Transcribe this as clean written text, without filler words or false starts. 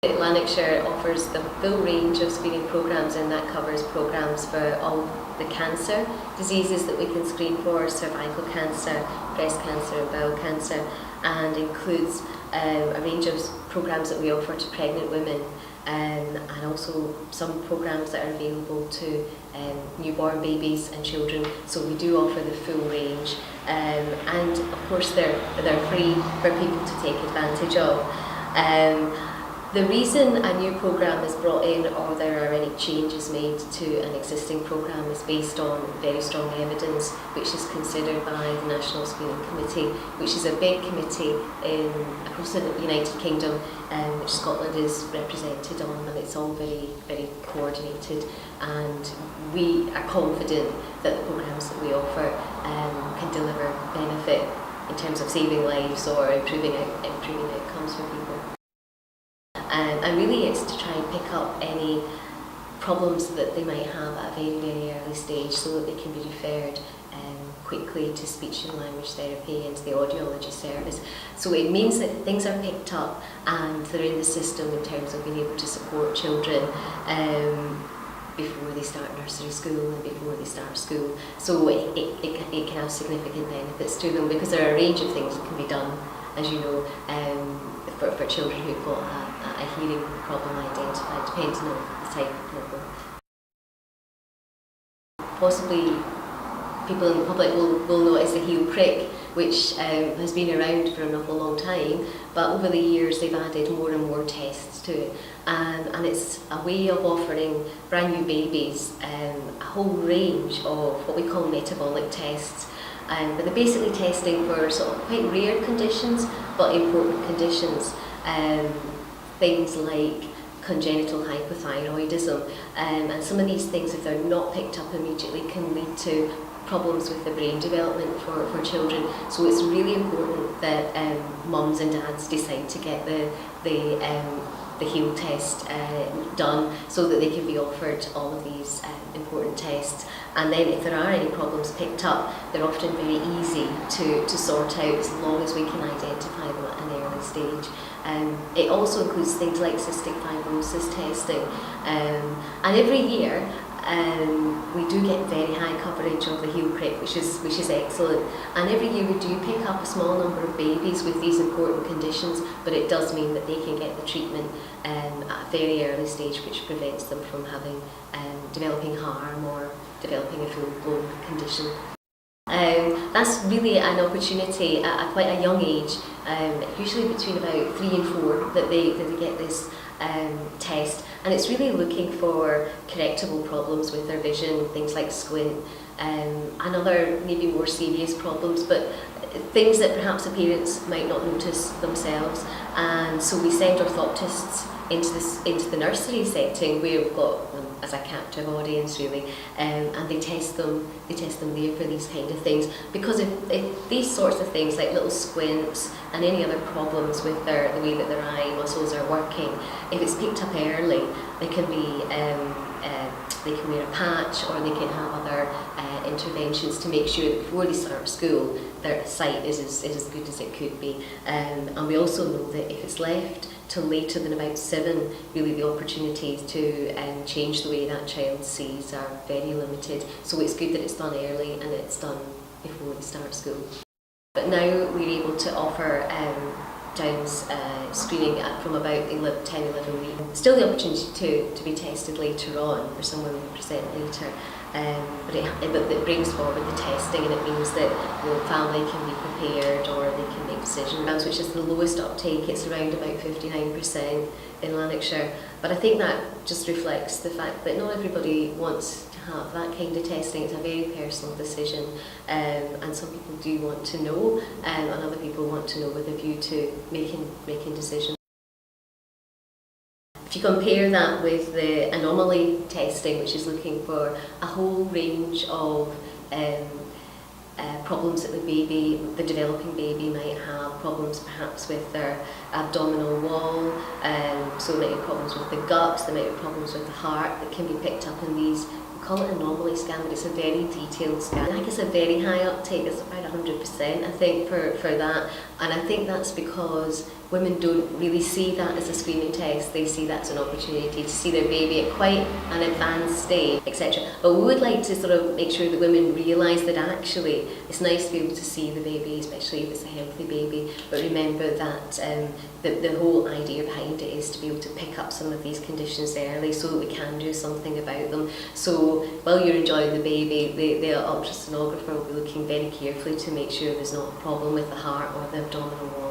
Lanarkshire offers the full range of screening programmes, and that covers programmes for all the cancer diseases that we can screen for, cervical cancer, breast cancer and bowel cancer, and includes a range of programmes that we offer to pregnant women, and also some programmes that are available to newborn babies and children. So we do offer the full range, and of course they're free for people to take advantage of. The reason a new programme is brought in, or there are any changes made to an existing programme, is based on very strong evidence, which is considered by the National Screening Committee, which is a big committee across the United Kingdom, which Scotland is represented on, and it's all very, very coordinated. And we are confident that the programmes that we offer can deliver benefit in terms of saving lives or improving outcomes for people. And really it's to try and pick up any problems that they might have at a very, very early stage, so that they can be referred quickly to speech and language therapy and to the audiology service. So it means that things are picked up and they're in the system in terms of being able to support children before they start nursery school and before they start school. So it can have significant benefits to them, because there are a range of things that can be done, as you know, for children who've got a hearing problem identified, depending on the type of problem. Possibly people in the public will know it as the heel prick, which has been around for an awful long time, but over the years they've added more and more tests to it, and it's a way of offering brand new babies a whole range of what we call metabolic tests. But they're basically testing for sort of quite rare conditions, but important conditions. Things like congenital hypothyroidism, and some of these things, if they're not picked up immediately, can lead to problems with the brain development for children. So it's really important that mums and dads decide to get the heel test done, so that they can be offered all of these important tests. And then if there are any problems picked up, they're often very easy to sort out, as long as we can identify them at an early stage. It also includes things like cystic fibrosis testing, and every year we do get very high coverage of the heel prick, which is excellent. And every year we do pick up a small number of babies with these important conditions, but it does mean that they can get the treatment at a very early stage, which prevents them from having developing harm or developing a full-blown condition. That's really an opportunity at quite a young age, usually between about 3 and 4, that they get this test, and it's really looking for correctable problems with their vision, things like squint, and other maybe more serious problems, but things that perhaps the parents might not notice themselves. And so we send orthoptists into the nursery setting, where we've got them as a captive audience really, and they test them there for these kind of things, because if these sorts of things like little squints and any other problems with the way that their eye muscles are working, if it's picked up early, they can be they can wear a patch, or they can have other interventions to make sure that before they start school their sight is as good as it could be. And we also know that if it's left till later than about 7, really the opportunities to change the way that child sees are very limited. So it's good that it's done early and it's done before they start school. But now we're able to offer Down's screening from about 10-11 weeks. Still the opportunity to be tested later on for someone who present later, but it brings forward the testing, and it means that the family can be prepared, or they can make decisions, which is the lowest uptake. It's around about 59% in Lanarkshire, but I think that just reflects the fact that not everybody wants to have that kind of testing. It's a very personal decision, and some people do want to know, and other people want to know with a view to making decisions. If you compare that with the anomaly testing, which is looking for a whole range of problems that the developing baby might have, problems perhaps with their abdominal wall, so they might have problems with the guts, they might have problems with the heart that can be picked up in these call it anomaly scan, but it's a very detailed scan. I think it's a very high uptake, it's about 100% I think for that, and I think that's because women don't really see that as a screening test. They see that as an opportunity to see their baby at quite an advanced stage, etc. But we would like to sort of make sure that women realise that actually it's nice to be able to see the baby, especially if it's a healthy baby, but remember that the whole idea behind it is to be able to pick up some of these conditions early so that we can do something about them. So while you're enjoying the baby, the ultrasonographer will be looking very carefully to make sure there's not a problem with the heart or the abdominal wall.